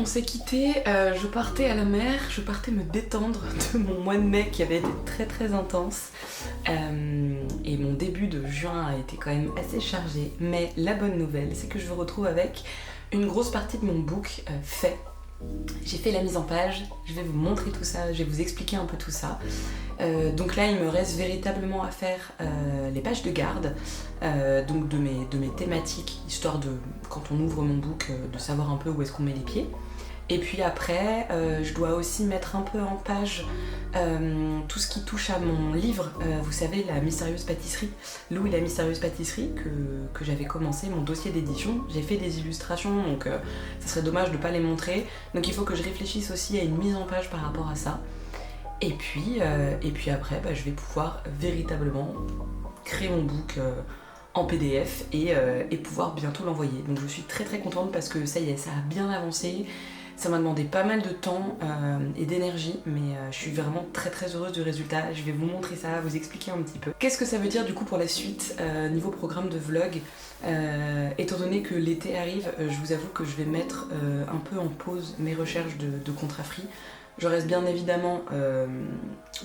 On s'est quitté, je partais à la mer, je partais me détendre de mon mois de mai qui avait été très très intense. Et mon début de juin a été quand même assez chargé. Mais la bonne nouvelle, c'est que je me retrouve avec une grosse partie de mon book fait. J'ai fait la mise en page, je vais vous montrer tout ça, je vais vous expliquer un peu tout ça. Donc là il me reste véritablement à faire les pages de garde, donc de mes thématiques, histoire de, quand on ouvre mon book, de savoir un peu où est-ce qu'on met les pieds. Et puis après, je dois aussi mettre un peu en page tout ce qui touche à mon livre. Vous savez, la mystérieuse pâtisserie, Lou et la mystérieuse pâtisserie, que j'avais commencé, mon dossier d'édition. J'ai fait des illustrations, donc ça serait dommage de ne pas les montrer. Donc il faut que je réfléchisse aussi à une mise en page par rapport à ça. Et puis après, je vais pouvoir véritablement créer mon book en PDF et pouvoir bientôt l'envoyer. Donc je suis très très contente parce que ça y est, ça a bien avancé. Ça m'a demandé pas mal de temps et d'énergie, mais je suis vraiment très très heureuse du résultat. Je vais vous montrer ça, vous expliquer un petit peu. Qu'est-ce que ça veut dire du coup pour la suite niveau programme de vlog? Étant donné que l'été arrive, je vous avoue que je vais mettre un peu en pause mes recherches de contrats free. Je reste bien évidemment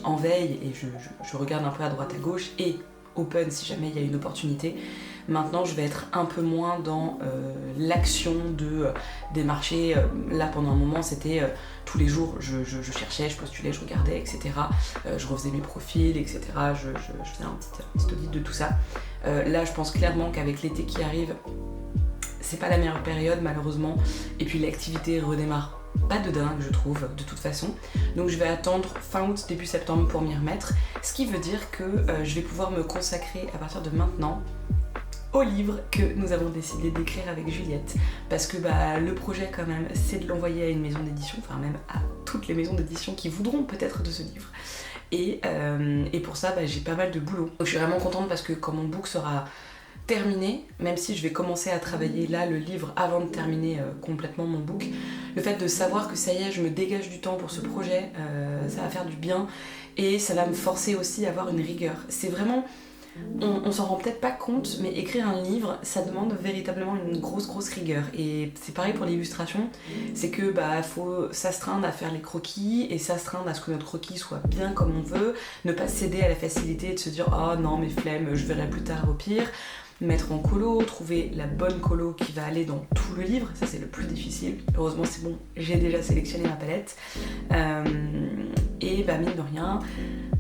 en veille et je regarde un peu à droite à gauche et open si jamais il y a une opportunité. Maintenant je vais être un peu moins dans l'action des marchés. Là pendant un moment c'était tous les jours je cherchais, je postulais, je regardais, etc. Je refaisais mes profils, etc. Je faisais un petit audit de tout ça. Là je pense clairement qu'avec l'été qui arrive, c'est pas la meilleure période malheureusement. Et puis l'activité redémarre pas de dingue je trouve de toute façon, donc je vais attendre fin août début septembre pour m'y remettre, ce qui veut dire que je vais pouvoir me consacrer à partir de maintenant au livre que nous avons décidé d'écrire avec Juliette, parce que le projet quand même c'est de l'envoyer à une maison d'édition, enfin même à toutes les maisons d'édition qui voudront peut-être de ce livre, et pour ça j'ai pas mal de boulot, donc je suis vraiment contente parce que quand mon book sera terminé, même si je vais commencer à travailler là le livre avant de terminer complètement mon book, le fait de savoir que ça y est, je me dégage du temps pour ce projet, ça va faire du bien et ça va me forcer aussi à avoir une rigueur. C'est vraiment, on s'en rend peut-être pas compte, mais écrire un livre, ça demande véritablement une grosse rigueur. Et c'est pareil pour l'illustration, c'est que faut s'astreindre à faire les croquis et s'astreindre à ce que notre croquis soit bien comme on veut, ne pas céder à la facilité de se dire oh non mais flemme, je verrai plus tard au pire. Mettre en colo, trouver la bonne colo qui va aller dans tout le livre, ça c'est le plus difficile. Heureusement c'est bon, j'ai déjà sélectionné ma palette. Et mine de rien,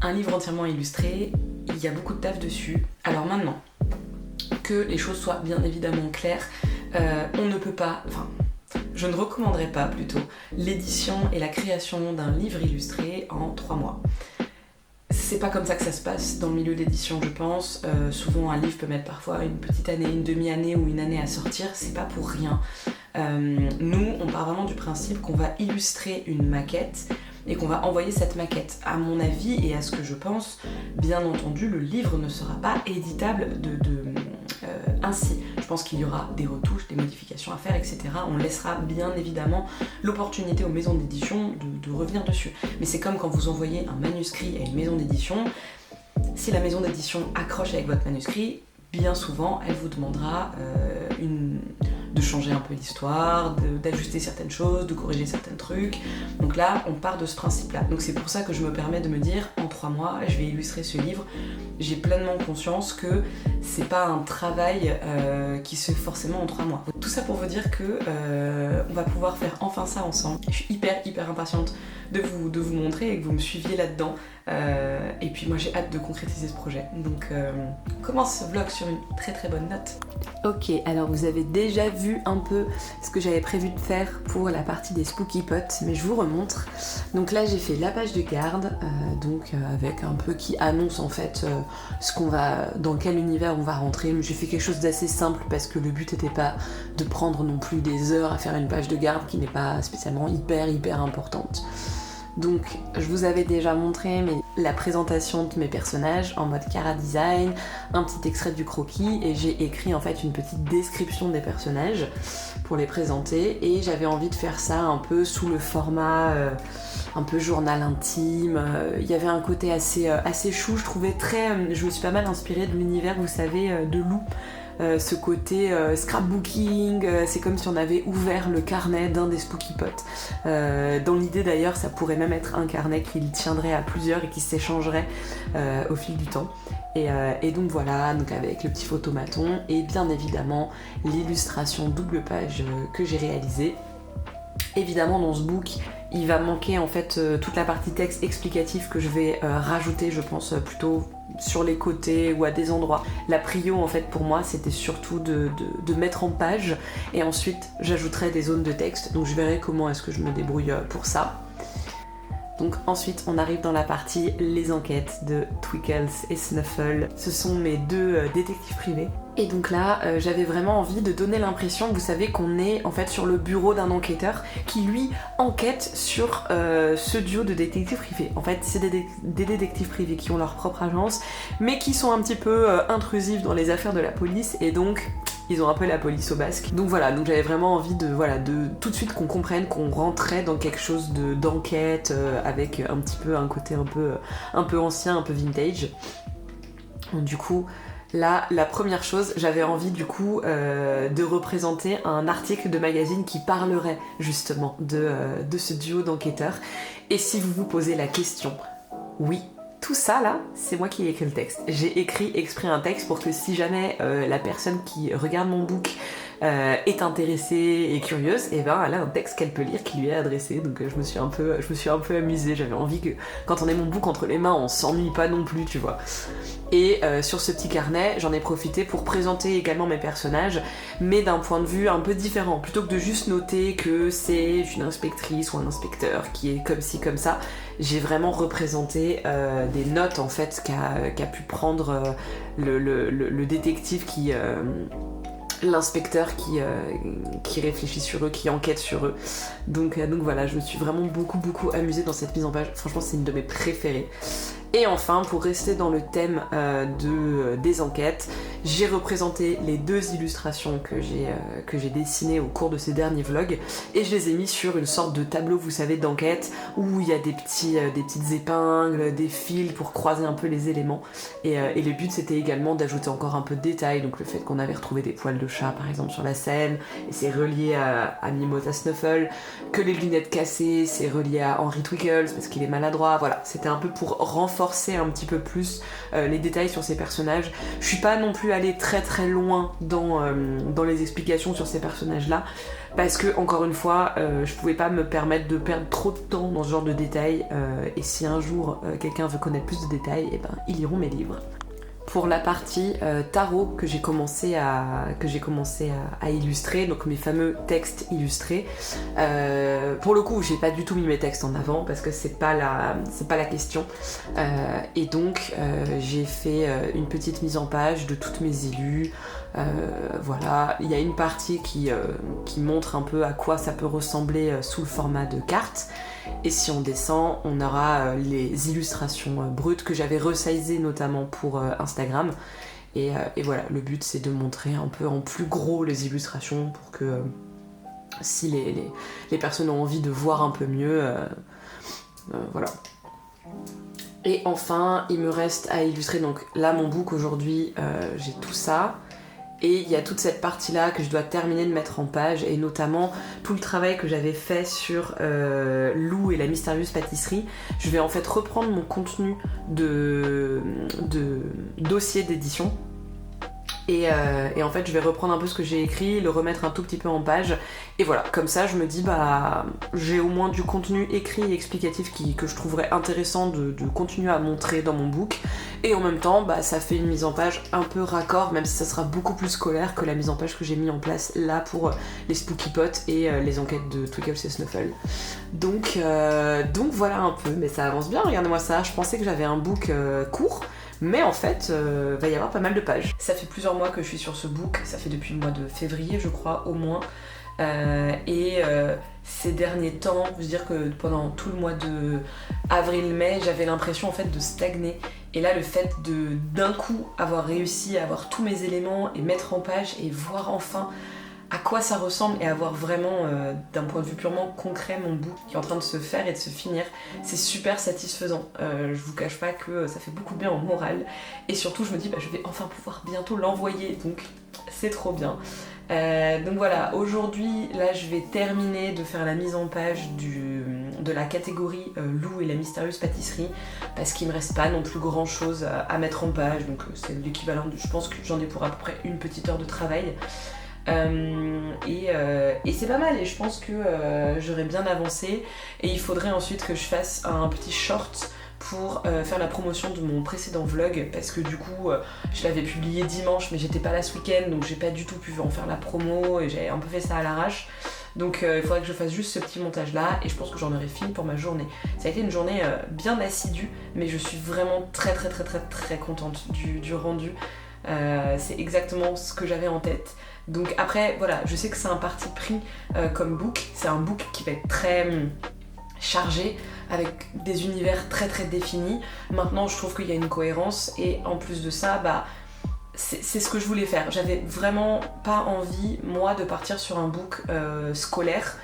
un livre entièrement illustré, il y a beaucoup de taf dessus. Alors maintenant, que les choses soient bien évidemment claires, on ne peut pas, je ne recommanderais pas plutôt l'édition et la création d'un livre illustré en 3 mois. C'est pas comme ça que ça se passe dans le milieu d'édition, je pense. Souvent, un livre peut mettre parfois une petite année, une demi-année ou une année à sortir. C'est pas pour rien. Nous, on part vraiment du principe qu'on va illustrer une maquette et qu'on va envoyer cette maquette. À mon avis et à ce que je pense, bien entendu, le livre ne sera pas éditable ainsi. Je pense qu'il y aura des retouches, des modifications à faire, etc. On laissera bien évidemment l'opportunité aux maisons d'édition de revenir dessus. Mais c'est comme quand vous envoyez un manuscrit à une maison d'édition. Si la maison d'édition accroche avec votre manuscrit, bien souvent, elle vous demandera de changer un peu l'histoire, d'ajuster certaines choses, de corriger certains trucs. Donc là, on part de ce principe-là. Donc c'est pour ça que je me permets de me dire, en 3 mois, je vais illustrer ce livre. J'ai pleinement conscience que c'est pas un travail qui se fait forcément en 3 mois. Tout ça pour vous dire que on va pouvoir faire enfin ça ensemble. Je suis hyper impatiente de vous montrer et que vous me suiviez là-dedans. Et puis moi j'ai hâte de concrétiser ce projet. Donc on commence ce vlog sur une très bonne note. Ok, alors vous avez déjà vu un peu ce que j'avais prévu de faire pour la partie des Spooky Pots, mais je vous remontre. Donc là j'ai fait la page de garde, avec un peu qui annonce en fait dans quel univers on va rentrer. J'ai fait quelque chose d'assez simple parce que le but n'était pas de prendre non plus des heures à faire une page de garde qui n'est pas spécialement hyper importante. Donc je vous avais déjà montré la présentation de mes personnages en mode Cara Design, un petit extrait du croquis et j'ai écrit en fait une petite description des personnages pour les présenter et j'avais envie de faire ça un peu sous le format un peu journal intime. Il y avait un côté assez chou, je trouvais je me suis pas mal inspirée de l'univers, vous savez, de Lou ce côté scrapbooking, c'est comme si on avait ouvert le carnet d'un des Spooky Pots. Dans l'idée d'ailleurs, ça pourrait même être un carnet qui tiendrait à plusieurs et qui s'échangerait au fil du temps. Et donc voilà, donc avec le petit photomaton et bien évidemment l'illustration double page que j'ai réalisée. Évidemment dans ce book, il va manquer en fait toute la partie texte explicatif que je vais rajouter, je pense plutôt sur les côtés ou à des endroits. La prio en fait pour moi c'était surtout de mettre en page et ensuite j'ajouterai des zones de texte, donc je verrai comment est-ce que je me débrouille pour ça. Donc ensuite on arrive dans la partie les enquêtes de Twinkles et Snuffle. Ce sont mes deux détectives privés. Et donc là j'avais vraiment envie de donner l'impression, vous savez, qu'on est en fait sur le bureau d'un enquêteur qui lui enquête sur ce duo de détectives privés. En fait c'est des détectives privés qui ont leur propre agence mais qui sont un petit peu intrusifs dans les affaires de la police et donc ils ont un peu la police au basque. Donc voilà, donc j'avais vraiment envie de tout de suite qu'on comprenne qu'on rentrait dans quelque chose d'enquête avec un petit peu un côté un peu ancien, un peu vintage. Donc du coup, là, la première chose, j'avais envie du coup de représenter un article de magazine qui parlerait justement de ce duo d'enquêteurs. Et si vous vous posez la question, oui, tout ça là, c'est moi qui ai écrit le texte. J'ai écrit exprès un texte pour que si jamais la personne qui regarde mon book est intéressée et curieuse, et ben elle a un texte qu'elle peut lire qui lui est adressé. Donc je me suis un peu amusée. J'avais envie que quand on ait mon book entre les mains, on s'ennuie pas non plus, tu vois. Et sur ce petit carnet, j'en ai profité pour présenter également mes personnages, mais d'un point de vue un peu différent. Plutôt que de juste noter que c'est une inspectrice ou un inspecteur qui est comme ci, comme ça, j'ai vraiment représenté des notes en fait qu'a pu prendre le détective qui... l'inspecteur qui réfléchit sur eux, qui enquête sur eux. Donc voilà, je me suis vraiment beaucoup amusée dans cette mise en page. Franchement, c'est une de mes préférées. Et enfin, pour rester dans le thème des enquêtes, j'ai représenté les deux illustrations que j'ai dessinées au cours de ces derniers vlogs et je les ai mis sur une sorte de tableau, vous savez, d'enquête où il y a des petites épingles, des fils pour croiser un peu les éléments. Et le but, c'était également d'ajouter encore un peu de détails, donc le fait qu'on avait retrouvé des poils de chat par exemple sur la scène, et c'est relié à Mimosa Snuffle, que les lunettes cassées, c'est relié à Henry Twinkles parce qu'il est maladroit. Voilà, c'était un peu pour renforcer un petit peu plus les détails sur ces personnages. Je suis pas non plus allée très loin dans les explications sur ces personnages là parce que encore une fois je pouvais pas me permettre de perdre trop de temps dans ce genre de détails et si un jour quelqu'un veut connaître plus de détails, et ben ils liront mes livres. Pour la partie tarot que j'ai commencé à illustrer, donc mes fameux textes illustrés, pour le coup j'ai pas du tout mis mes textes en avant parce que c'est pas la question, et donc j'ai fait une petite mise en page de toutes mes illus. Voilà, il y a une partie qui montre un peu à quoi ça peut ressembler sous le format de carte. Et si on descend, on aura les illustrations brutes que j'avais resizées notamment pour Instagram. Et voilà, le but c'est de montrer un peu en plus gros les illustrations pour que si les personnes ont envie de voir un peu mieux, voilà. Et enfin, il me reste à illustrer, donc là mon book aujourd'hui, j'ai tout ça. Et il y a toute cette partie-là que je dois terminer de mettre en page, et notamment tout le travail que j'avais fait sur Lou et la mystérieuse pâtisserie. Je vais en fait reprendre mon contenu de dossier d'édition. Et en fait je vais reprendre un peu ce que j'ai écrit, le remettre un tout petit peu en page, et voilà, comme ça je me dis j'ai au moins du contenu écrit et explicatif que je trouverais intéressant de continuer à montrer dans mon book, et en même temps ça fait une mise en page un peu raccord, même si ça sera beaucoup plus scolaire que la mise en page que j'ai mis en place là pour les Spooky Pots et les enquêtes de Twinkles et Snuffle. Donc voilà un peu, mais ça avance bien, regardez-moi ça, je pensais que j'avais un book court, mais en fait, va y avoir pas mal de pages. Ça fait plusieurs mois que je suis sur ce book, ça fait depuis le mois de février je crois au moins. Ces derniers temps, je veux dire que pendant tout le mois de avril-mai, j'avais l'impression en fait de stagner. Et là, le fait d'un coup avoir réussi à avoir tous mes éléments et mettre en page et voir enfin à quoi ça ressemble et à voir vraiment d'un point de vue purement concret mon book qui est en train de se faire et de se finir, c'est super satisfaisant. Je vous cache pas que ça fait beaucoup de bien au moral et surtout je me dis je vais enfin pouvoir bientôt l'envoyer, donc c'est trop bien. Donc voilà, aujourd'hui là je vais terminer de faire la mise en page de la catégorie Lou et la mystérieuse pâtisserie parce qu'il me reste pas non plus grand chose à mettre en page, donc c'est l'équivalent je pense que j'en ai pour à peu près une petite heure de travail. Et c'est pas mal et je pense que j'aurais bien avancé et il faudrait ensuite que je fasse un petit short pour faire la promotion de mon précédent vlog parce que du coup je l'avais publié dimanche mais j'étais pas là ce week-end donc j'ai pas du tout pu en faire la promo et j'ai un peu fait ça à l'arrache. Donc il faudrait que je fasse juste ce petit montage là et je pense que j'en aurai fini pour ma journée. Ça a été une journée bien assidue mais je suis vraiment très contente du rendu. C'est exactement ce que j'avais en tête. Donc après voilà, je sais que c'est un parti pris comme book, c'est un book qui va être très chargé avec des univers très définis. Maintenant je trouve qu'il y a une cohérence et en plus de ça c'est ce que je voulais faire. J'avais vraiment pas envie moi de partir sur un book scolaire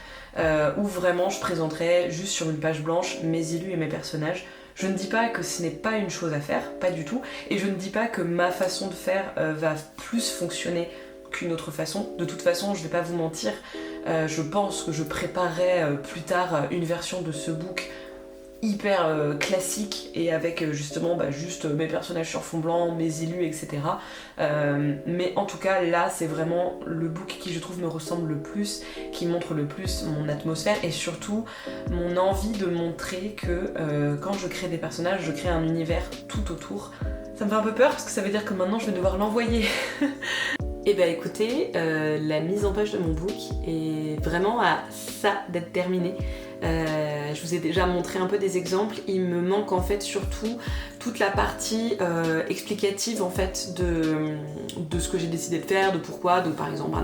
où vraiment je présenterais juste sur une page blanche mes illus et mes personnages. Je ne dis pas que ce n'est pas une chose à faire, pas du tout, et je ne dis pas que ma façon de faire va plus fonctionner qu'une autre façon. De toute façon, je vais pas vous mentir, je pense que je préparerai plus tard une version de ce book hyper classique et avec justement juste mes personnages sur fond blanc, mes illus, etc. Mais en tout cas là c'est vraiment le book qui je trouve me ressemble le plus, qui montre le plus mon atmosphère et surtout mon envie de montrer que quand je crée des personnages, je crée un univers tout autour. Ça me fait un peu peur parce que ça veut dire que maintenant je vais devoir l'envoyer. Et écoutez, la mise en page de mon book est vraiment à ça d'être terminée. Je vous ai déjà montré un peu des exemples, il me manque en fait surtout toute la partie explicative en fait de ce que j'ai décidé de faire, de pourquoi, donc par exemple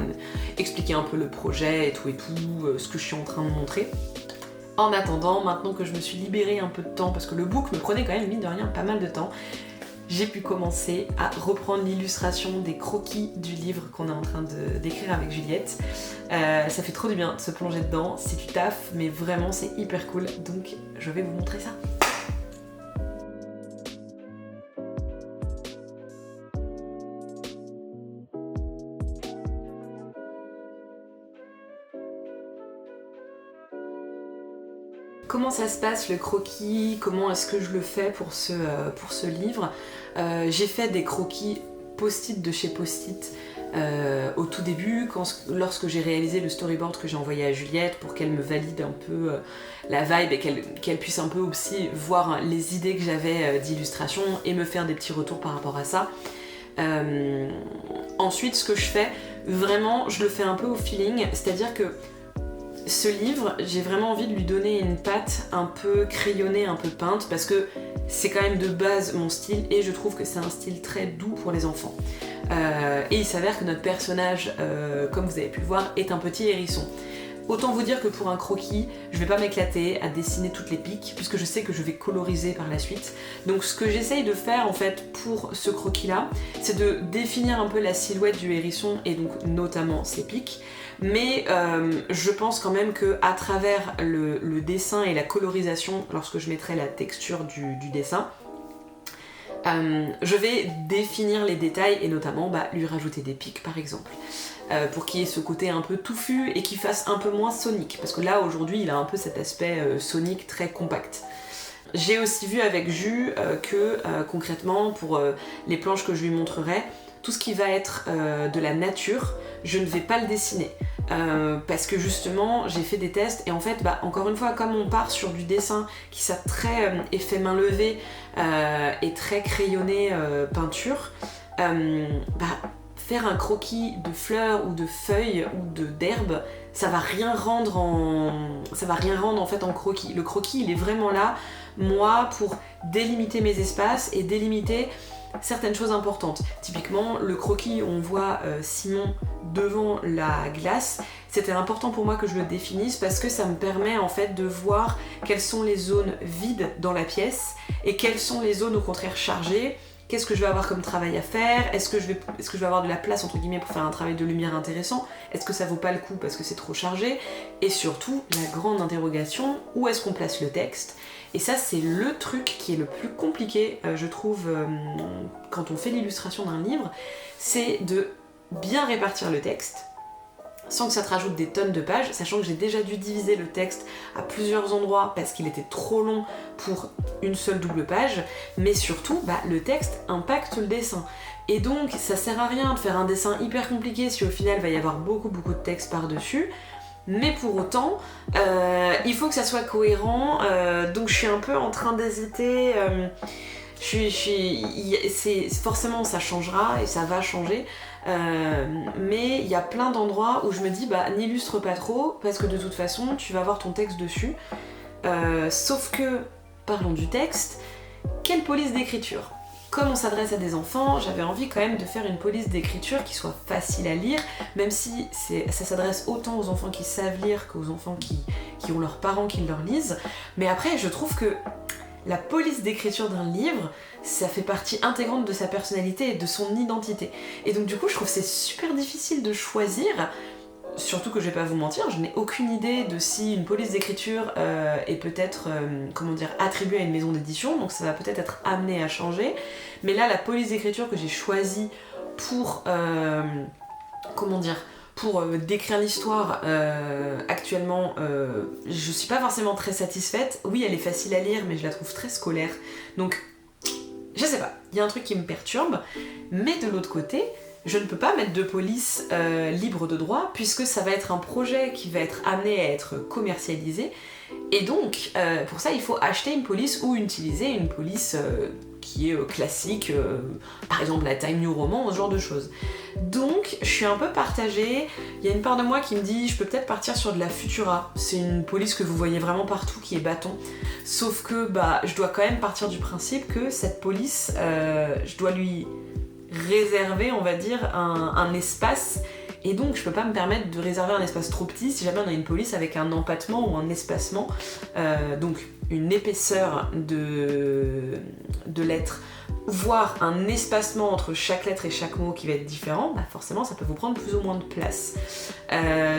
expliquer un peu le projet et tout, ce que je suis en train de montrer. En attendant, maintenant que je me suis libérée un peu de temps, parce que le book me prenait quand même mine de rien pas mal de temps, j'ai pu commencer à reprendre l'illustration des croquis du livre qu'on est en train d'écrire avec Juliette. Ça fait trop du bien de se plonger dedans, c'est du taf, mais vraiment c'est hyper cool, donc je vais vous montrer ça. Comment ça se passe le croquis? Comment est-ce que je le fais pour ce livre? J'ai fait des croquis post-it de chez Post-it au tout début, lorsque j'ai réalisé le storyboard que j'ai envoyé à Juliette pour qu'elle me valide un peu la vibe et qu'elle puisse un peu aussi voir les idées que j'avais d'illustration et me faire des petits retours par rapport à ça. Ensuite, ce que je fais, vraiment, je le fais un peu au feeling, c'est-à-dire que ce livre, j'ai vraiment envie de lui donner une patte un peu crayonnée, un peu peinte, parce que c'est quand même de base mon style et je trouve que c'est un style très doux pour les enfants. Et il s'avère que notre personnage, comme vous avez pu le voir, est un petit hérisson. Autant vous dire que pour un croquis, je vais pas m'éclater à dessiner toutes les piques, puisque je sais que je vais coloriser par la suite. Donc ce que j'essaye de faire en fait pour ce croquis-là, c'est de définir un peu la silhouette du hérisson et donc notamment ses piques. Mais je pense quand même qu'à travers le dessin et la colorisation, lorsque je mettrai la texture du dessin, je vais définir les détails et notamment lui rajouter des pics par exemple. Pour qu'il y ait ce côté un peu touffu et qu'il fasse un peu moins Sonic, parce que là aujourd'hui il a un peu cet aspect Sonic très compact. J'ai aussi vu avec Jus que concrètement pour les planches que je lui montrerai, tout ce qui va être de la nature, je ne vais pas le dessiner. Parce que justement j'ai fait des tests et en fait encore une fois comme on part sur du dessin qui soit très effet main levée et très crayonné peinture, faire un croquis de fleurs ou de feuilles ou d'herbes, ça va rien rendre en fait en croquis. Le croquis il est vraiment là, moi, pour délimiter mes espaces et délimiter certaines choses importantes. Typiquement, le croquis où on voit Simon devant la glace, c'était important pour moi que je le définisse parce que ça me permet en fait de voir quelles sont les zones vides dans la pièce et quelles sont les zones au contraire chargées qu'est-ce que je vais avoir comme travail à faire, est-ce que je vais avoir de la place entre guillemets pour faire un travail de lumière intéressant, est-ce que ça vaut pas le coup parce que c'est trop chargé, et surtout la grande interrogation, où est-ce qu'on place le texte. Et ça c'est le truc qui est le plus compliqué je trouve quand on fait l'illustration d'un livre, c'est de bien répartir le texte sans que ça te rajoute des tonnes de pages, sachant que j'ai déjà dû diviser le texte à plusieurs endroits parce qu'il était trop long pour une seule double page, mais surtout, le texte impacte le dessin. Et donc, ça sert à rien de faire un dessin hyper compliqué si au final il va y avoir beaucoup de texte par-dessus, mais pour autant, il faut que ça soit cohérent, donc je suis un peu en train d'hésiter... forcément ça changera et ça va changer, mais il y a plein d'endroits où je me dis n'illustre pas trop parce que de toute façon tu vas avoir ton texte dessus, sauf que, parlons du texte, quelle police d'écriture? Comme on s'adresse à des enfants, j'avais envie quand même de faire une police d'écriture qui soit facile à lire, même si ça s'adresse autant aux enfants qui savent lire qu'aux enfants qui ont leurs parents qui leur lisent, mais après je trouve que la police d'écriture d'un livre, ça fait partie intégrante de sa personnalité et de son identité. Et donc du coup, je trouve que c'est super difficile de choisir, surtout que je vais pas vous mentir, je n'ai aucune idée de si une police d'écriture est peut-être, attribuée à une maison d'édition, donc ça va peut-être être amené à changer. Mais là, la police d'écriture que j'ai choisie pour... pour décrire l'histoire actuellement, je suis pas forcément très satisfaite. Oui, elle est facile à lire, mais je la trouve très scolaire. Donc, je sais pas, il y a un truc qui me perturbe. Mais de l'autre côté, je ne peux pas mettre de police libre de droit, puisque ça va être un projet qui va être amené à être commercialisé. Et donc, pour ça, il faut acheter une police ou utiliser une police qui est classique, par exemple la Time New Roman, ce genre de choses. Donc, je suis un peu partagée. Il y a une part de moi qui me dit, je peux peut-être partir sur de la Futura. C'est une police que vous voyez vraiment partout, qui est bâton. Sauf que, je dois quand même partir du principe que cette police, je dois lui réserver, on va dire, un espace. Et donc je peux pas me permettre de réserver un espace trop petit si jamais on a une police avec un empattement ou un espacement, donc une épaisseur de lettres, voire un espacement entre chaque lettre et chaque mot qui va être différent, forcément ça peut vous prendre plus ou moins de place.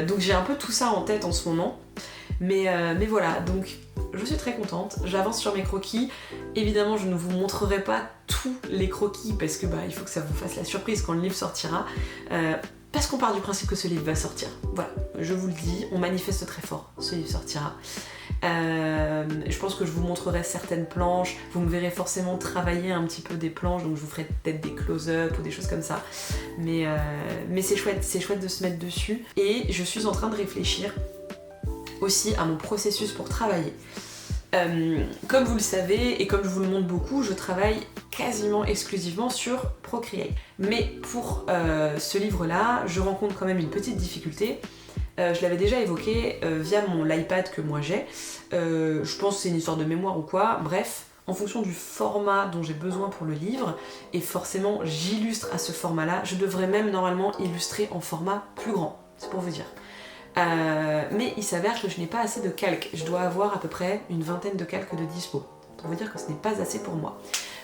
Donc j'ai un peu tout ça en tête en ce moment, mais voilà, donc je suis très contente, j'avance sur mes croquis. Évidemment je ne vous montrerai pas tous les croquis parce que il faut que ça vous fasse la surprise quand le livre sortira. Parce qu'on part du principe que ce livre va sortir. Voilà, je vous le dis, on manifeste très fort, ce livre sortira. Je pense que je vous montrerai certaines planches, vous me verrez forcément travailler un petit peu des planches, donc je vous ferai peut-être des close-up ou des choses comme ça. Mais c'est chouette de se mettre dessus. Et je suis en train de réfléchir aussi à mon processus pour travailler. Comme vous le savez et comme je vous le montre beaucoup, je travaille quasiment exclusivement sur Procreate. Mais pour ce livre-là, je rencontre quand même une petite difficulté. Je l'avais déjà évoqué via l'iPad que moi j'ai. Je pense que c'est une histoire de mémoire ou quoi. Bref, en fonction du format dont j'ai besoin pour le livre, et forcément j'illustre à ce format-là, je devrais même normalement illustrer en format plus grand, c'est pour vous dire. Mais il s'avère que je n'ai pas assez de calques. Je dois avoir à peu près une vingtaine de calques de dispo. Pour vous dire que ce n'est pas assez pour moi.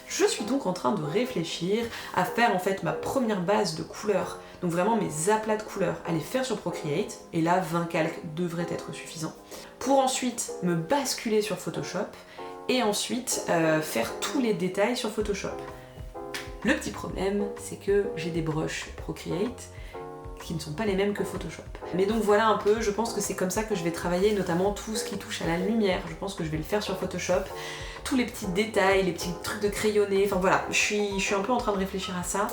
Je suis donc en train de réfléchir à faire en fait ma première base de couleurs, donc vraiment mes aplats de couleurs, à les faire sur Procreate, et là 20 calques devraient être suffisants, pour ensuite me basculer sur Photoshop, et ensuite faire tous les détails sur Photoshop. Le petit problème, c'est que j'ai des brushes Procreate, qui ne sont pas les mêmes que Photoshop. Mais donc voilà un peu, je pense que c'est comme ça que je vais travailler, notamment tout ce qui touche à la lumière. Je pense que je vais le faire sur Photoshop. Tous les petits détails, les petits trucs de crayonné, enfin voilà, je suis un peu en train de réfléchir à ça.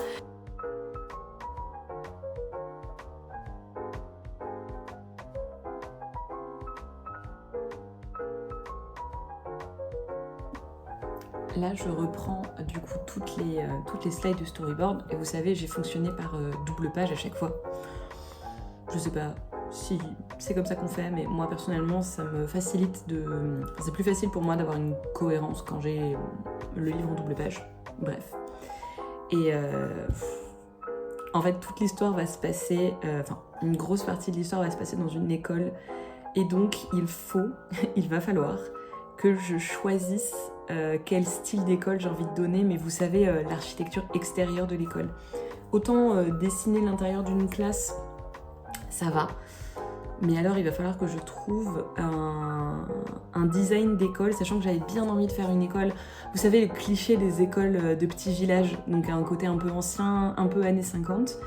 Là, je reprends du coup toutes les slides de storyboard, et vous savez, j'ai fonctionné par double page à chaque fois. Je sais pas si c'est comme ça qu'on fait, mais moi personnellement, ça me facilite c'est plus facile pour moi d'avoir une cohérence quand j'ai le livre en double page. Bref. Et en fait, toute l'histoire va se passer, une grosse partie de l'histoire va se passer dans une école, et donc il va falloir que je choisisse quel style d'école j'ai envie de donner, mais vous savez, l'architecture extérieure de l'école. Autant dessiner l'intérieur d'une classe, ça va. Mais alors il va falloir que je trouve un design d'école, sachant que j'avais bien envie de faire une école, vous savez le cliché des écoles de petits villages, donc un côté un peu ancien, un peu années 50,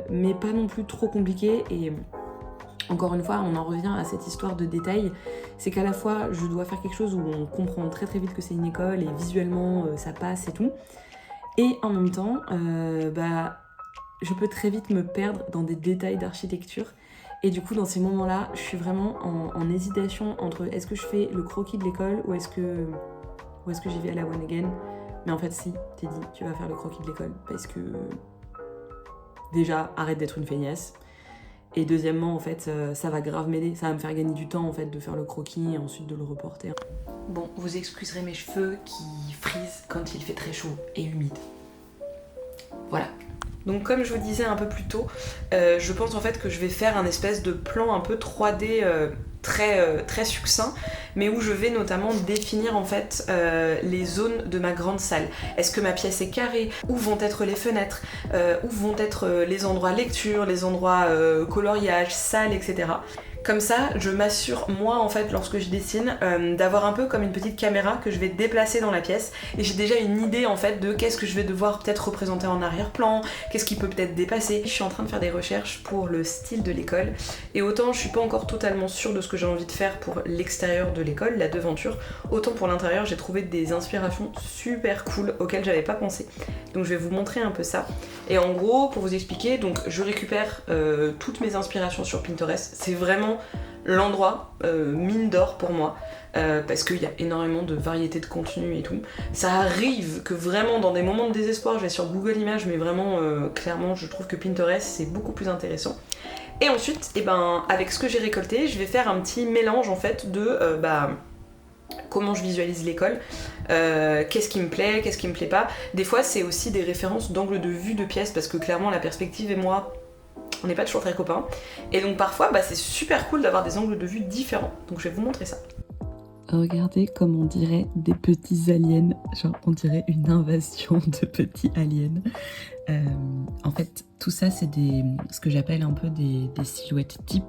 mais pas non plus trop compliqué. Et encore une fois, on en revient à cette histoire de détails, c'est qu'à la fois je dois faire quelque chose où on comprend très très vite que c'est une école et visuellement ça passe et tout, et en même temps, je peux très vite me perdre dans des détails d'architecture. Et du coup, dans ces moments-là, je suis vraiment en hésitation entre est-ce que je fais le croquis de l'école ou est-ce que j'y vais à la one again. Mais en fait, si, t'es dit, tu vas faire le croquis de l'école parce que déjà, arrête d'être une feignasse. Et deuxièmement, en fait, ça va grave m'aider. Ça va me faire gagner du temps, en fait, de faire le croquis et ensuite de le reporter. Bon, vous excuserez mes cheveux qui frisent quand il fait très chaud et humide. Voilà. Donc comme je vous disais un peu plus tôt, je pense en fait que je vais faire un espèce de plan un peu 3D très succinct, mais où je vais notamment définir en fait les zones de ma grande salle. Est-ce que ma pièce est carrée? Où vont être les fenêtres? Où vont être les endroits lecture, les endroits coloriage, salle, etc. Comme ça, je m'assure, moi en fait, lorsque je dessine, d'avoir un peu comme une petite caméra que je vais déplacer dans la pièce. Et j'ai déjà une idée en fait de qu'est-ce que je vais devoir peut-être représenter en arrière-plan, qu'est-ce qui peut peut-être dépasser. Je suis en train de faire des recherches pour le style de l'école. Et autant je suis pas encore totalement sûre de ce que j'ai envie de faire pour l'extérieur de l'école, la devanture, autant pour l'intérieur, j'ai trouvé des inspirations super cool auxquelles j'avais pas pensé. Donc je vais vous montrer un peu ça. Et en gros, pour vous expliquer, donc je récupère toutes mes inspirations sur Pinterest. C'est vraiment l'endroit mine d'or pour moi parce qu'il y a énormément de variétés de contenu et tout. Ça arrive que vraiment dans des moments de désespoir je vais sur Google Images, mais vraiment clairement je trouve que Pinterest c'est beaucoup plus intéressant. Et ensuite, avec ce que j'ai récolté, je vais faire un petit mélange en fait de comment je visualise l'école, qu'est-ce qui me plaît, qu'est-ce qui me plaît pas. Des fois c'est aussi des références d'angle de vue de pièces parce que clairement la perspective et moi on n'est pas toujours très copains. Et donc parfois c'est super cool d'avoir des angles de vue différents. Donc je vais vous montrer ça. Regardez comme on dirait des petits aliens, genre on dirait une invasion de petits aliens. En fait tout ça c'est ce que j'appelle un peu des silhouettes types.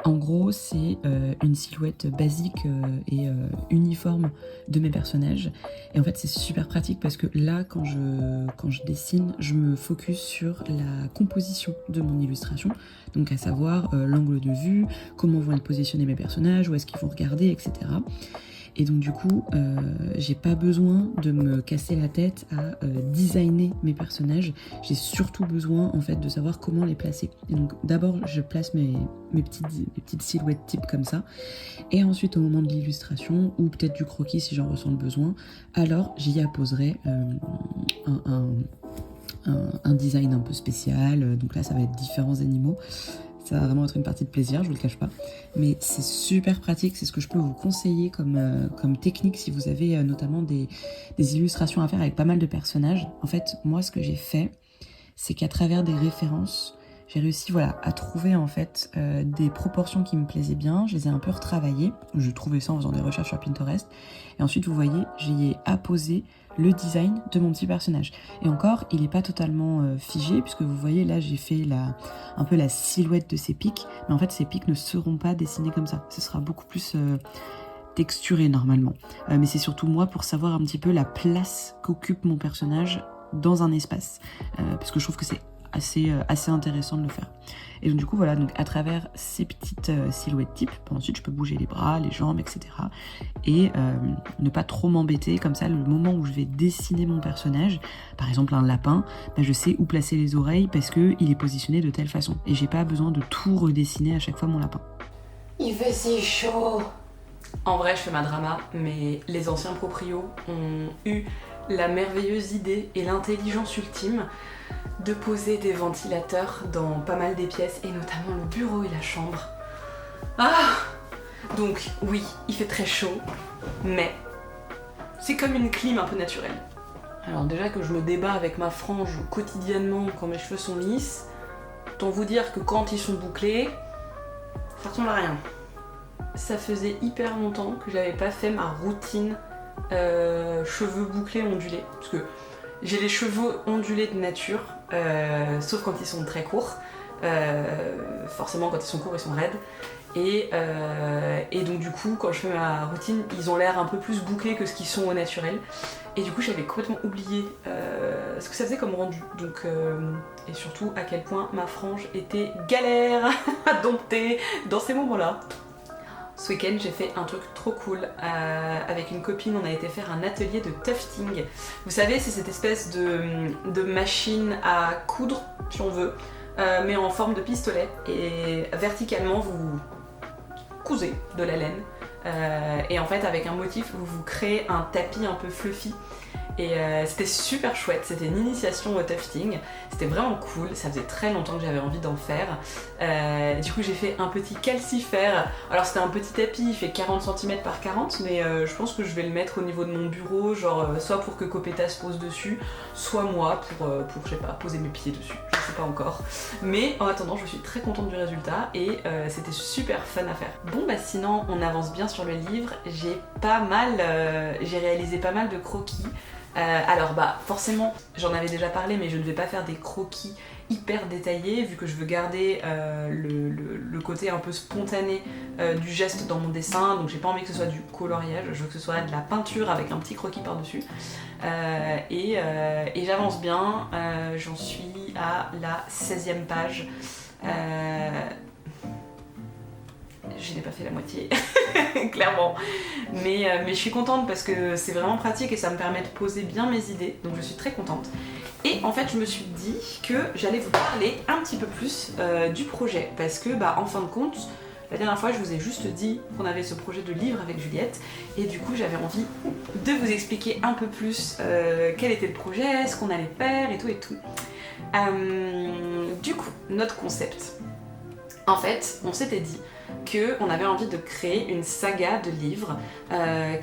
En gros c'est une silhouette basique et uniforme de mes personnages. Et en fait c'est super pratique parce que là quand je dessine, je me focus sur la composition de mon illustration. Donc à savoir l'angle de vue, comment vont être positionnés mes personnages, où est-ce qu'ils vont regarder, etc. Et donc du coup, j'ai pas besoin de me casser la tête à designer mes personnages. J'ai surtout besoin en fait de savoir comment les placer. Et donc d'abord, je place mes petites silhouettes types comme ça. Et ensuite, au moment de l'illustration, ou peut-être du croquis si j'en ressens le besoin, alors j'y apposerai un design un peu spécial. Donc là, ça va être différents animaux. Ça va vraiment être une partie de plaisir, je vous le cache pas. Mais c'est super pratique, c'est ce que je peux vous conseiller comme technique si vous avez notamment des illustrations à faire avec pas mal de personnages. En fait, moi ce que j'ai fait, c'est qu'à travers des références, j'ai réussi à trouver en fait des proportions qui me plaisaient bien. Je les ai un peu retravaillées. Je trouvais ça en faisant des recherches sur Pinterest. Et ensuite, vous voyez, j'y ai apposé le design de mon petit personnage. Et encore, il n'est pas totalement figé, puisque vous voyez, là, j'ai fait un peu la silhouette de ses pics. Mais en fait, ces pics ne seront pas dessinés comme ça. Ce sera beaucoup plus texturé, normalement. Mais c'est surtout moi pour savoir un petit peu la place qu'occupe mon personnage dans un espace. Parce que je trouve que c'est assez intéressant de le faire. Et donc du coup donc à travers ces petites silhouettes types, ensuite je peux bouger les bras, les jambes, etc. Et ne pas trop m'embêter, comme ça le moment où je vais dessiner mon personnage, par exemple un lapin, je sais où placer les oreilles parce qu'il est positionné de telle façon. Et j'ai pas besoin de tout redessiner à chaque fois mon lapin. Il fait si chaud. En vrai je fais ma drama, mais les anciens proprios ont eu la merveilleuse idée et l'intelligence ultime de poser des ventilateurs dans pas mal des pièces, et notamment le bureau et la chambre. Donc oui, il fait très chaud, mais c'est comme une clim un peu naturelle. Alors déjà que je me débat avec ma frange quotidiennement quand mes cheveux sont lisses, autant vous dire que quand ils sont bouclés, ça ressemble à rien. Ça faisait hyper longtemps que j'avais pas fait ma routine cheveux bouclés ondulés, parce que j'ai les cheveux ondulés de nature, sauf quand ils sont très courts. Forcément quand ils sont courts ils sont raides. Et donc du coup quand je fais ma routine ils ont l'air un peu plus bouclés que ce qu'ils sont au naturel. Et du coup j'avais complètement oublié ce que ça faisait comme rendu. Donc, et surtout à quel point ma frange était galère à dompter dans ces moments-là. Ce week-end j'ai fait un truc trop cool avec une copine, on a été faire un atelier de tufting. Vous savez c'est cette espèce de machine à coudre si on veut, mais en forme de pistolet, et verticalement vous cousez de la laine et en fait avec un motif vous créez un tapis un peu fluffy. Et c'était super chouette, c'était une initiation au tufting, c'était vraiment cool, ça faisait très longtemps que j'avais envie d'en faire. Du coup j'ai fait un petit calcifère, alors c'était un petit tapis, il fait 40 cm par 40, mais je pense que je vais le mettre au niveau de mon bureau, genre soit pour que Copetta se pose dessus, soit moi pour je sais pas, poser mes pieds dessus, je sais pas encore. Mais en attendant je suis très contente du résultat et c'était super fun à faire. Bon bah sinon on avance bien sur le livre, j'ai réalisé pas mal de croquis. Alors bah forcément j'en avais déjà parlé mais je ne vais pas faire des croquis hyper détaillés vu que je veux garder le côté un peu spontané du geste dans mon dessin, donc j'ai pas envie que ce soit du coloriage, je veux que ce soit de la peinture avec un petit croquis par dessus. Et j'avance bien, j'en suis à la 16e page. Je n'ai pas fait la moitié, clairement. Mais je suis contente parce que c'est vraiment pratique et ça me permet de poser bien mes idées, donc je suis très contente. Et en fait, je me suis dit que j'allais vous parler un petit peu plus du projet, parce que en fin de compte, la dernière fois, je vous ai juste dit qu'on avait ce projet de livre avec Juliette, et du coup, j'avais envie de vous expliquer un peu plus quel était le projet, ce qu'on allait faire et tout et tout. Du coup, notre concept. En fait, on s'était dit qu'on avait envie de créer une saga de livres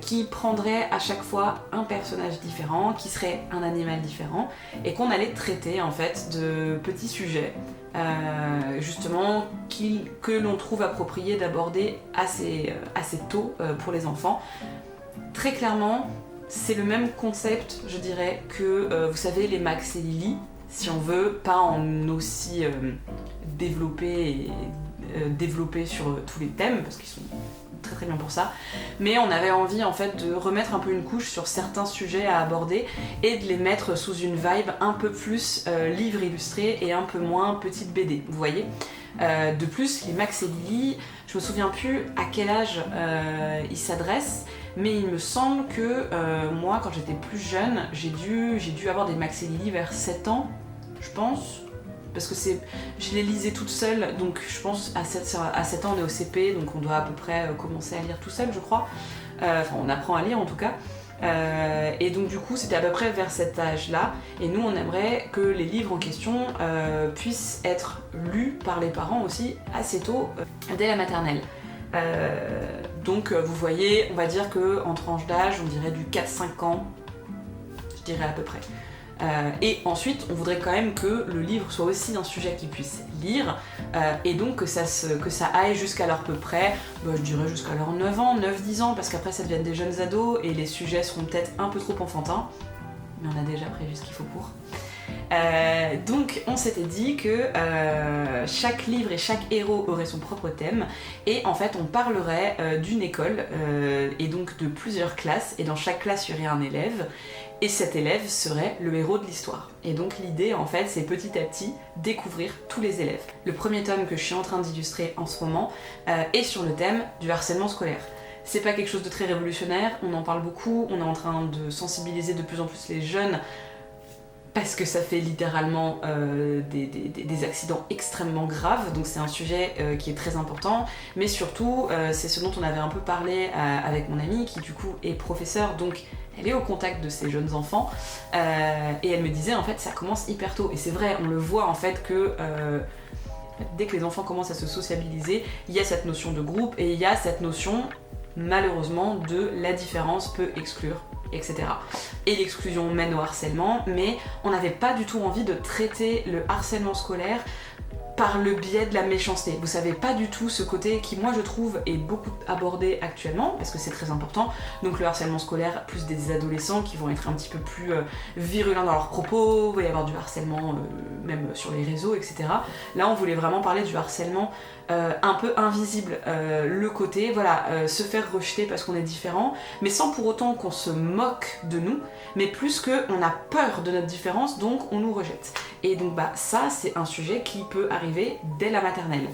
qui prendrait à chaque fois un personnage différent, qui serait un animal différent, et qu'on allait traiter en fait de petits sujets justement que l'on trouve approprié d'aborder assez tôt pour les enfants. Très clairement, c'est le même concept, je dirais, que vous savez les Max et Lily, si on veut, pas en aussi développé sur tous les thèmes, parce qu'ils sont très très bien pour ça, mais on avait envie en fait de remettre un peu une couche sur certains sujets à aborder et de les mettre sous une vibe un peu plus livre illustré et un peu moins petite BD, vous voyez. De plus, les Max et Lily, je me souviens plus à quel âge ils s'adressent, mais il me semble que moi quand j'étais plus jeune, j'ai dû avoir des Max et Lily vers 7 ans, je pense. Parce que je les lisais toute seule, donc je pense à 7 ans on est au CP, donc on doit à peu près commencer à lire tout seul je crois. Enfin on apprend à lire en tout cas. Et donc du coup c'était à peu près vers cet âge-là, et nous on aimerait que les livres en question puissent être lus par les parents aussi assez tôt, dès la maternelle. Donc vous voyez, on va dire qu'en tranche d'âge, on dirait du 4-5 ans, je dirais à peu près. Et ensuite, on voudrait quand même que le livre soit aussi un sujet qu'ils puissent lire, et donc que ça aille jusqu'à leur peu près, je dirais jusqu'à leurs 9 ans, 9-10 ans, parce qu'après ça devienne des jeunes ados, et les sujets seront peut-être un peu trop enfantins, mais on a déjà prévu ce qu'il faut pour. Donc on s'était dit que chaque livre et chaque héros aurait son propre thème, et en fait on parlerait d'une école, et donc de plusieurs classes, et dans chaque classe il y aurait un élève, et cet élève serait le héros de l'histoire. Et donc l'idée en fait c'est petit à petit découvrir tous les élèves. Le premier tome que je suis en train d'illustrer en ce moment est sur le thème du harcèlement scolaire. C'est pas quelque chose de très révolutionnaire, on en parle beaucoup, on est en train de sensibiliser de plus en plus les jeunes, parce que ça fait littéralement des accidents extrêmement graves, donc c'est un sujet qui est très important, mais surtout c'est ce dont on avait un peu parlé avec mon amie qui du coup est professeure, donc elle est au contact de ces jeunes enfants, et elle me disait en fait ça commence hyper tôt, et c'est vrai, on le voit en fait que dès que les enfants commencent à se sociabiliser, il y a cette notion de groupe, et il y a cette notion malheureusement de la différence peut exclure, etc. Et l'exclusion mène au harcèlement, mais on n'avait pas du tout envie de traiter le harcèlement scolaire par le biais de la méchanceté. Vous savez pas du tout ce côté qui, moi je trouve, est beaucoup abordé actuellement, parce que c'est très important. Donc le harcèlement scolaire, plus des adolescents qui vont être un petit peu plus virulents dans leurs propos, il va y avoir du harcèlement même sur les réseaux, etc. Là on voulait vraiment parler du harcèlement un peu invisible, le côté, voilà, se faire rejeter parce qu'on est différent, mais sans pour autant qu'on se moque de nous, mais plus qu'on a peur de notre différence, donc on nous rejette. Et donc bah ça c'est un sujet qui peut arriver dès la maternelle.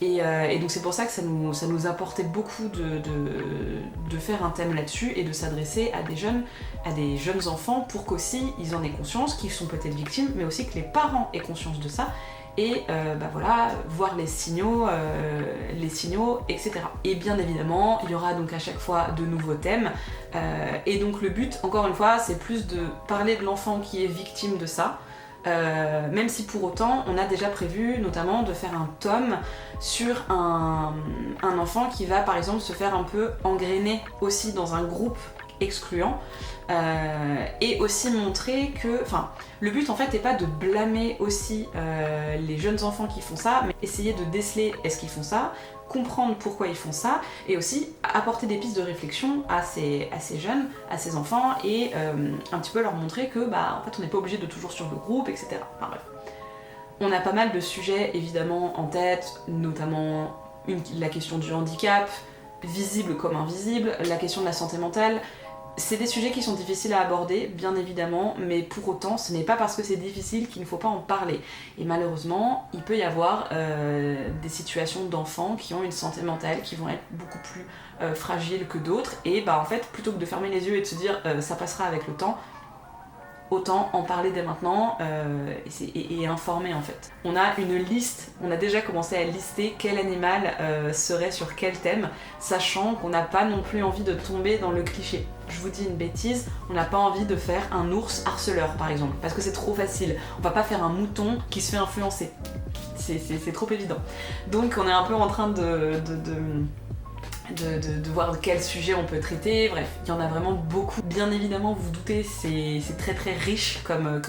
Et donc c'est pour ça que ça nous apportait beaucoup de faire un thème là-dessus et de s'adresser à des jeunes enfants pour qu'aussi ils en aient conscience, qu'ils sont peut-être victimes, mais aussi que les parents aient conscience de ça. Et bah voilà, voir les signaux, etc. Et bien évidemment, il y aura donc à chaque fois de nouveaux thèmes. Et donc le but, encore une fois, c'est plus de parler de l'enfant qui est victime de ça. Même si pour autant, on a déjà prévu notamment de faire un tome sur un enfant qui va par exemple se faire un peu engrainer aussi dans un groupe excluant. Et aussi montrer que, enfin, le but en fait n'est pas de blâmer aussi les jeunes enfants qui font ça, mais essayer de déceler est-ce qu'ils font ça, comprendre pourquoi ils font ça, et aussi apporter des pistes de réflexion à ces jeunes, à ces enfants, et un petit peu leur montrer que bah en fait on n'est pas obligé de toujours suivre le groupe, etc. Enfin bref. On a pas mal de sujets évidemment en tête, notamment la question du handicap, visible comme invisible, la question de la santé mentale. C'est des sujets qui sont difficiles à aborder, bien évidemment, mais pour autant, ce n'est pas parce que c'est difficile qu'il ne faut pas en parler. Et malheureusement, il peut y avoir des situations d'enfants qui ont une santé mentale qui vont être beaucoup plus fragiles que d'autres, et bah en fait, plutôt que de fermer les yeux et de se dire ça passera avec le temps, autant en parler dès maintenant et informer en fait. On a une liste, on a déjà commencé à lister quel animal serait sur quel thème, sachant qu'on n'a pas non plus envie de tomber dans le cliché. Je vous dis une bêtise, on n'a pas envie de faire un ours harceleur par exemple, parce que c'est trop facile. On va pas faire un mouton qui se fait influencer. C'est trop évident. Donc on est un peu en train de voir quel sujet on peut traiter, bref, il y en a vraiment beaucoup. Bien évidemment, vous vous doutez, c'est très très riche comme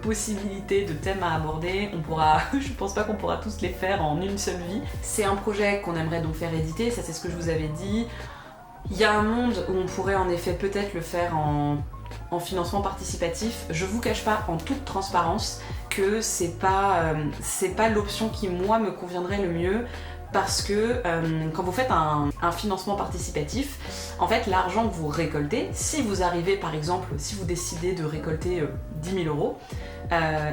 possibilité de thèmes à aborder. Je pense pas qu'on pourra tous les faire en une seule vie. C'est un projet qu'on aimerait donc faire éditer, ça c'est ce que je vous avais dit. Il y a un monde où on pourrait en effet peut-être le faire en financement participatif. Je vous cache pas en toute transparence que c'est pas l'option qui moi me conviendrait le mieux. Parce que quand vous faites un financement participatif, en fait l'argent que vous récoltez, si vous arrivez par exemple, si vous décidez de récolter 10 000 euros,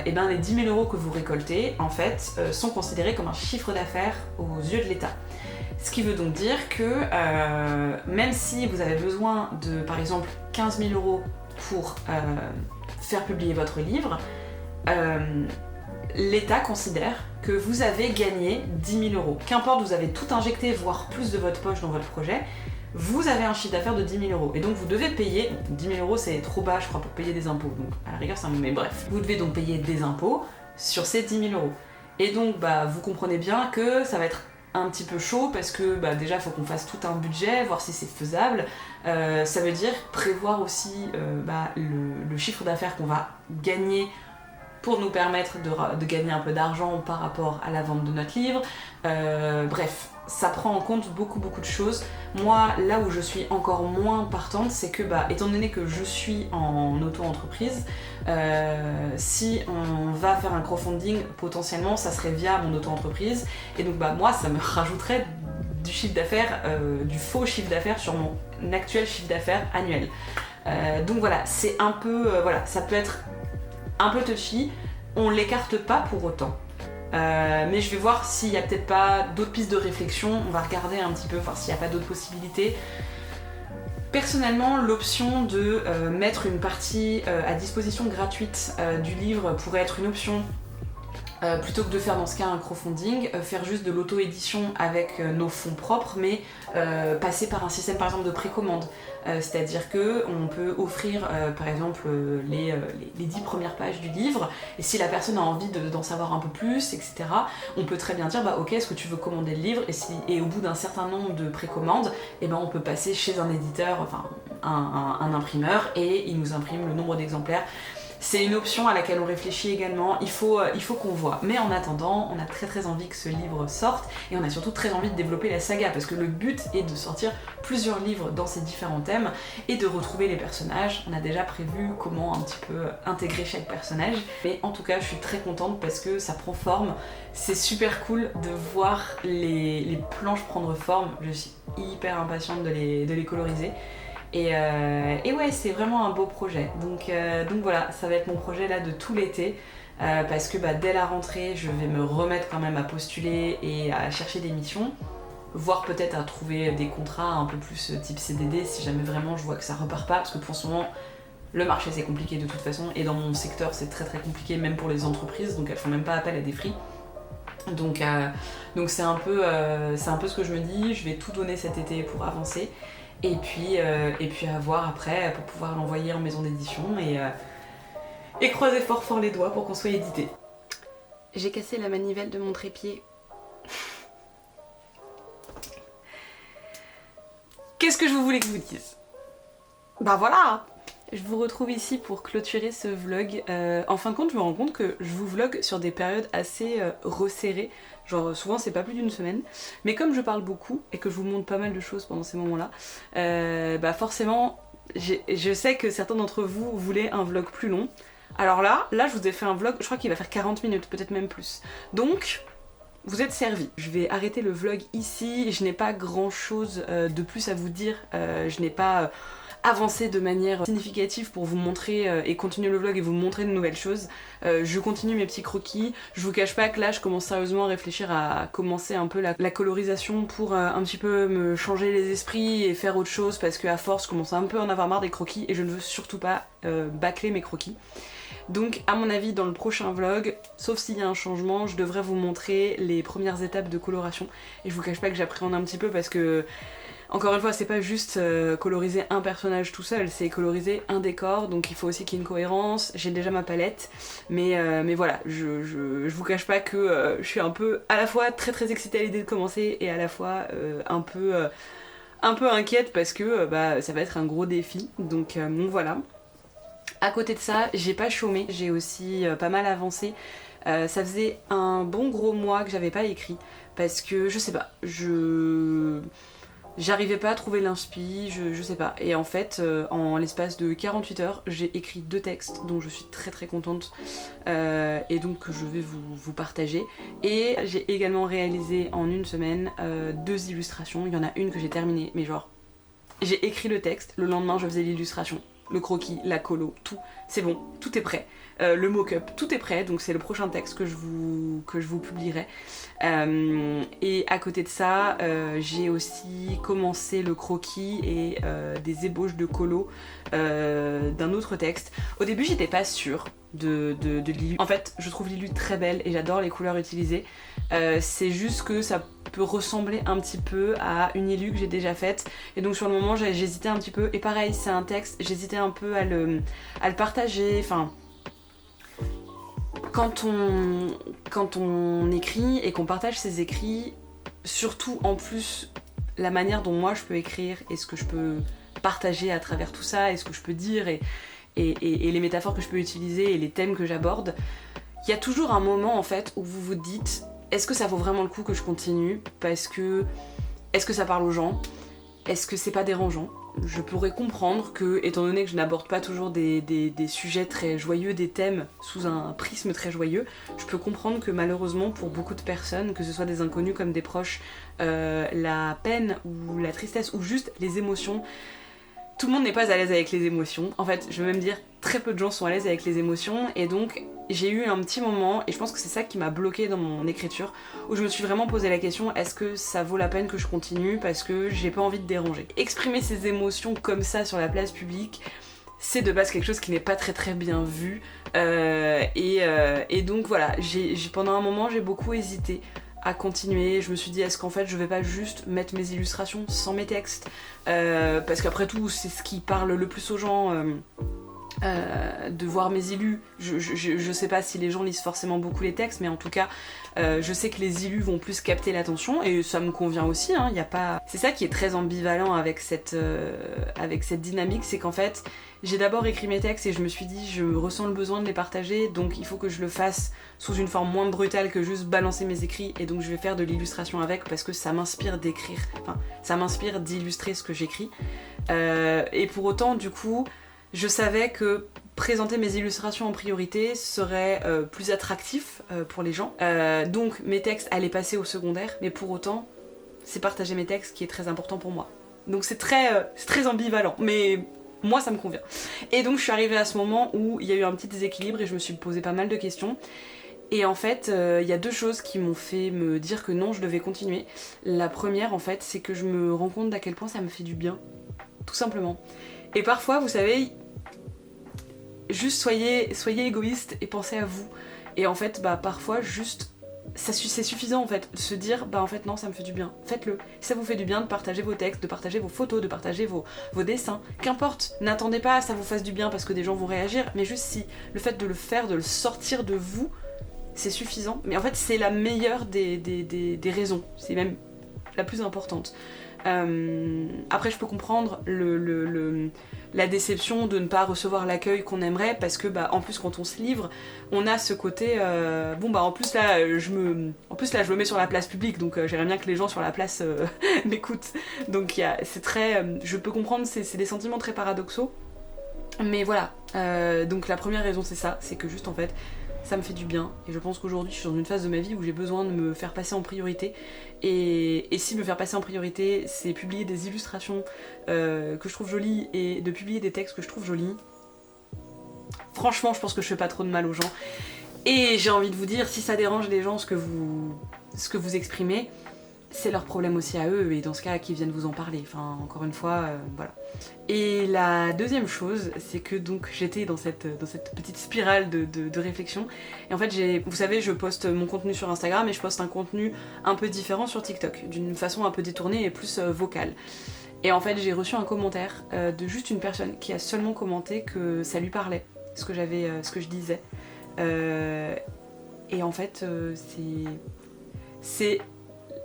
et bien les 10 000 euros que vous récoltez en fait sont considérés comme un chiffre d'affaires aux yeux de l'État. Ce qui veut donc dire que même si vous avez besoin de par exemple 15 000 euros pour faire publier votre livre, l'État considère que vous avez gagné 10 000 euros. Qu'importe, vous avez tout injecté, voire plus de votre poche dans votre projet, vous avez un chiffre d'affaires de 10 000 euros. Et donc vous devez payer, 10 000 euros c'est trop bas je crois pour payer des impôts, donc à la rigueur c'est un mais bref. Vous devez donc payer des impôts sur ces 10 000 euros. Et donc bah, vous comprenez bien que ça va être un petit peu chaud parce que bah, déjà il faut qu'on fasse tout un budget, voir si c'est faisable. Ça veut dire prévoir aussi le chiffre d'affaires qu'on va gagner pour nous permettre de gagner un peu d'argent par rapport à la vente de notre livre. Bref, ça prend en compte beaucoup de choses. Moi, là où je suis encore moins partante, c'est que, étant donné que je suis en auto-entreprise, si on va faire un crowdfunding, potentiellement, ça serait via mon auto-entreprise. Et donc, moi, ça me rajouterait du chiffre d'affaires, du faux chiffre d'affaires sur mon actuel chiffre d'affaires annuel. Donc voilà, c'est un peu, ça peut être un peu touchy, on l'écarte pas pour autant. Mais je vais voir s'il y a peut-être pas d'autres pistes de réflexion, on va regarder un petit peu, voir s'il n'y a pas d'autres possibilités. Personnellement, l'option de mettre une partie à disposition gratuite du livre pourrait être une option. Plutôt que de faire dans ce cas un crowdfunding, faire juste de l'auto-édition avec nos fonds propres, mais passer par un système par exemple de précommande. C'est-à-dire qu'on peut offrir par exemple les 10 premières pages du livre, et si la personne a envie d'en savoir un peu plus, etc., on peut très bien dire ok, est-ce que tu veux commander le livre, et au bout d'un certain nombre de précommandes, on peut passer chez un éditeur, enfin un imprimeur, et il nous imprime le nombre d'exemplaires. c'est une option à laquelle on réfléchit également, il faut qu'on voit. Mais en attendant, on a très envie que ce livre sorte et on a surtout très envie de développer la saga parce que le but est de sortir plusieurs livres dans ces différents thèmes et de retrouver les personnages. On a déjà prévu comment un petit peu intégrer chaque personnage, mais en tout cas je suis très contente parce que ça prend forme. C'est super cool de voir les planches prendre forme, je suis hyper impatiente de les coloriser. Et ouais, c'est vraiment un beau projet. Donc voilà, ça va être mon projet là de tout l'été. Parce que dès la rentrée, je vais me remettre quand même à postuler et à chercher des missions. Voire peut-être à trouver des contrats un peu plus type CDD si jamais vraiment je vois que ça repart pas. Parce que pour ce moment, le marché c'est compliqué de toute façon. Et dans mon secteur, c'est très compliqué même pour les entreprises. Donc elles font même pas appel à des free. Donc c'est un peu ce que je me dis. Je vais tout donner cet été pour avancer. Et puis à voir après pour pouvoir l'envoyer en maison d'édition et croiser fort les doigts pour qu'on soit édité. J'ai cassé la manivelle de mon trépied. Qu'est-ce que je voulais que je vous dise ? Voilà. Je vous retrouve ici pour clôturer ce vlog. En fin de compte, je me rends compte que je vous vlog sur des périodes assez resserrées. Genre souvent c'est pas plus d'une semaine. Mais comme je parle beaucoup et que je vous montre pas mal de choses pendant ces moments-là, forcément, je sais que certains d'entre vous voulaient un vlog plus long. Alors là, je vous ai fait un vlog, je crois qu'il va faire 40 minutes, peut-être même plus. Donc, vous êtes servis. Je vais arrêter le vlog ici. Je n'ai pas grand-chose de plus à vous dire. Je n'ai pas avancé de manière significative pour vous montrer et continuer le vlog et vous montrer de nouvelles choses. Je continue mes petits croquis. Je vous cache pas que là je commence sérieusement à réfléchir à commencer un peu la colorisation pour un petit peu me changer les esprits et faire autre chose parce qu'à force je commence à un peu en avoir marre des croquis et je ne veux surtout pas bâcler mes croquis. Donc à mon avis dans le prochain vlog, sauf s'il y a un changement, je devrais vous montrer les premières étapes de coloration et je vous cache pas que j'appréhende un petit peu parce que encore une fois, c'est pas juste coloriser un personnage tout seul, c'est coloriser un décor, donc il faut aussi qu'il y ait une cohérence. J'ai déjà ma palette, mais voilà, je vous cache pas que je suis un peu à la fois très excitée à l'idée de commencer et à la fois un peu inquiète parce que ça va être un gros défi, donc bon voilà. À côté de ça, j'ai pas chômé, j'ai aussi pas mal avancé. Ça faisait un bon gros mois que j'avais pas écrit parce que je sais pas, j'arrivais pas à trouver l'inspi, je sais pas. Et en fait, en l'espace de 48 heures, j'ai écrit 2 textes dont je suis très contente et donc que je vais vous partager. Et j'ai également réalisé en une semaine 2 illustrations. Il y en a une que j'ai terminée, mais genre, j'ai écrit le texte, le lendemain je faisais l'illustration. Le croquis, la colo, tout, c'est bon, tout est prêt. Le mock-up, tout est prêt, donc c'est le prochain texte que je vous publierai. Et à côté de ça, j'ai aussi commencé le croquis et des ébauches de colo d'un autre texte. Au début, j'étais pas sûre de Lilu. En fait, je trouve Lilu très belle et j'adore les couleurs utilisées. C'est juste que ça peut ressembler un petit peu à une Lilu que j'ai déjà faite. Et donc sur le moment, j'hésitais un petit peu. Et pareil, c'est un texte, j'hésitais un peu à le partager. Enfin, quand on écrit et qu'on partage ses écrits, surtout en plus la manière dont moi je peux écrire et ce que je peux partager à travers tout ça et ce que je peux dire et les métaphores que je peux utiliser et les thèmes que j'aborde, il y a toujours un moment en fait où vous vous dites est-ce que ça vaut vraiment le coup que je continue parce que est-ce que ça parle aux gens, est-ce que c'est pas dérangeant. Je pourrais comprendre que, étant donné que je n'aborde pas toujours des sujets très joyeux, des thèmes sous un prisme très joyeux, je peux comprendre que malheureusement pour beaucoup de personnes, que ce soit des inconnus comme des proches, la peine ou la tristesse ou juste les émotions, tout le monde n'est pas à l'aise avec les émotions. En fait, je veux même dire, très peu de gens sont à l'aise avec les émotions et donc j'ai eu un petit moment, et je pense que c'est ça qui m'a bloquée dans mon écriture, où je me suis vraiment posé la question, est-ce que ça vaut la peine que je continue parce que j'ai pas envie de déranger. Exprimer ses émotions comme ça sur la place publique, c'est de base quelque chose qui n'est pas très bien vu, et donc voilà, pendant un moment j'ai beaucoup hésité à continuer. Je me suis dit est-ce qu'en fait je vais pas juste mettre mes illustrations sans mes textes, parce qu'après tout c'est ce qui parle le plus aux gens, de voir mes illus. Je sais pas si les gens lisent forcément beaucoup les textes, mais en tout cas, je sais que les illus vont plus capter l'attention, et ça me convient aussi, hein, y a pas... C'est ça qui est très ambivalent avec cette dynamique, c'est qu'en fait, j'ai d'abord écrit mes textes et je me suis dit, je ressens le besoin de les partager, donc il faut que je le fasse sous une forme moins brutale que juste balancer mes écrits, et donc je vais faire de l'illustration avec, parce que ça m'inspire d'écrire, enfin, ça m'inspire d'illustrer ce que j'écris. Et pour autant, du coup, je savais que présenter mes illustrations en priorité serait plus attractif pour les gens. Donc mes textes allaient passer au secondaire, mais pour autant, c'est partager mes textes qui est très important pour moi. Donc c'est très ambivalent, mais moi ça me convient. Et donc je suis arrivée à ce moment où il y a eu un petit déséquilibre et je me suis posé pas mal de questions. Et en fait, il y a deux choses qui m'ont fait me dire que non, je devais continuer. La première, en fait, c'est que je me rends compte d'à quel point ça me fait du bien. Tout simplement. Et parfois, vous savez, juste soyez égoïste et pensez à vous. Et en fait, bah parfois, juste, c'est suffisant en fait, de se dire, bah en fait non, ça me fait du bien. Faites-le. Si ça vous fait du bien de partager vos textes, de partager vos photos, de partager vos dessins, qu'importe, n'attendez pas à ça vous fasse du bien parce que des gens vont réagir, mais juste si le fait de le faire, de le sortir de vous, c'est suffisant. Mais en fait, c'est la meilleure des raisons. C'est même la plus importante. Après, je peux comprendre la déception de ne pas recevoir l'accueil qu'on aimerait, parce que bah en plus quand on se livre, on a ce côté bon bah en plus là je me mets sur la place publique, donc j'aimerais bien que les gens sur la place m'écoutent. Donc c'est très je peux comprendre, c'est des sentiments très paradoxaux. Mais voilà, donc la première raison c'est ça, c'est que juste en fait ça me fait du bien, et je pense qu'aujourd'hui je suis dans une phase de ma vie où j'ai besoin de me faire passer en priorité, et si me faire passer en priorité c'est publier des illustrations que je trouve jolies et de publier des textes que je trouve jolis, franchement je pense que je fais pas trop de mal aux gens. Et j'ai envie de vous dire, si ça dérange les gens ce que vous exprimez, c'est leur problème aussi à eux, et dans ce cas qu'ils viennent vous en parler, enfin encore une fois voilà. Et la deuxième chose, c'est que donc j'étais dans cette petite spirale de réflexion, et en fait vous savez, je poste mon contenu sur Instagram et je poste un contenu un peu différent sur TikTok, d'une façon un peu détournée et plus vocale. Et en fait j'ai reçu un commentaire de juste une personne qui a seulement commenté que ça lui parlait, ce que je disais. Et en fait c'est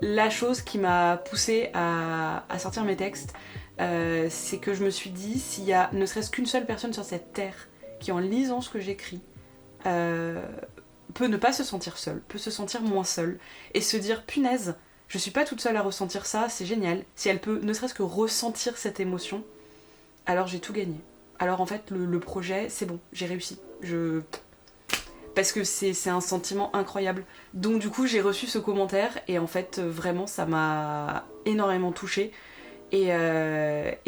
la chose qui m'a poussée à sortir mes textes, c'est que je me suis dit, s'il y a ne serait-ce qu'une seule personne sur cette terre qui, en lisant ce que j'écris, peut ne pas se sentir seule, peut se sentir moins seule, et se dire, punaise, je suis pas toute seule à ressentir ça, c'est génial. Si elle peut ne serait-ce que ressentir cette émotion, alors j'ai tout gagné. Alors en fait, le projet, c'est bon, j'ai réussi. Parce que c'est un sentiment incroyable. Donc du coup j'ai reçu ce commentaire, et en fait vraiment ça m'a énormément touchée, et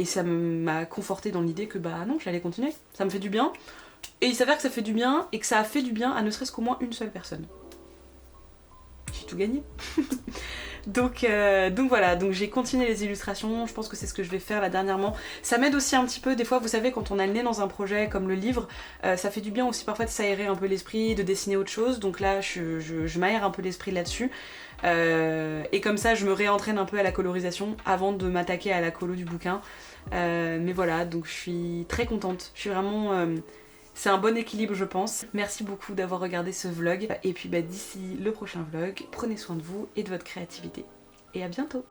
ça m'a confortée dans l'idée que bah non, j'allais continuer, ça me fait du bien, et il s'avère que ça fait du bien, et que ça a fait du bien à ne serait-ce qu'au moins une seule personne. J'ai tout gagné. Donc voilà, donc j'ai continué les illustrations, je pense que c'est ce que je vais faire là dernièrement. Ça m'aide aussi un petit peu, des fois vous savez quand on a le nez dans un projet comme le livre, ça fait du bien aussi parfois de s'aérer un peu l'esprit, de dessiner autre chose, donc là je m'aère un peu l'esprit là-dessus. Et comme ça je me réentraîne un peu à la colorisation avant de m'attaquer à la colo du bouquin. Mais voilà, donc je suis très contente, je suis vraiment... c'est un bon équilibre je pense. Merci beaucoup d'avoir regardé ce vlog, et puis bah, d'ici le prochain vlog, prenez soin de vous et de votre créativité. Et à bientôt!